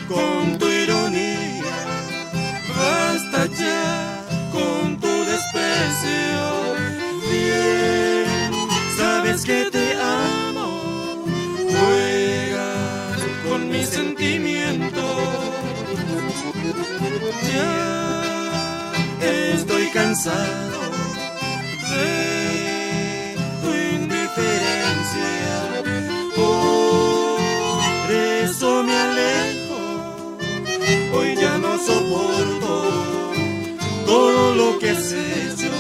Con tu ironía, basta ya con tu desprecio. Bien, sabes que te amo, juegas con mis sentimientos. Ya estoy cansado de tu indiferencia, por eso me alejo. Hoy ya no soporto todo lo que has hecho.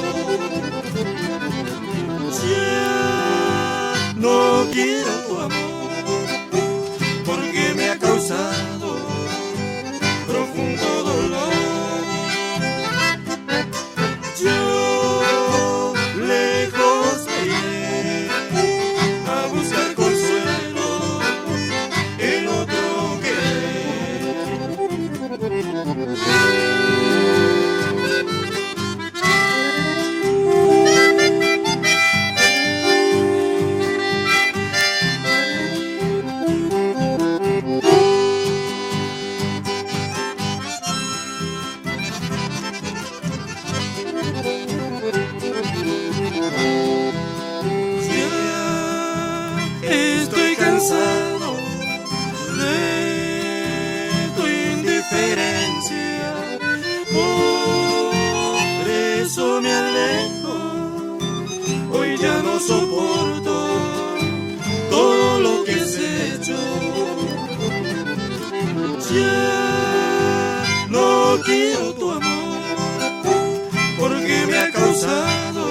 Ya no quiero tu amor, porque me ha causado profundo dolor. Yo lejos me iré a buscar consuelo en otro querer. Estoy cansado de tu indiferencia, por eso me alejo. Hoy ya no soporto todo lo que has hecho. Ya no quiero tu amor, porque me ha causado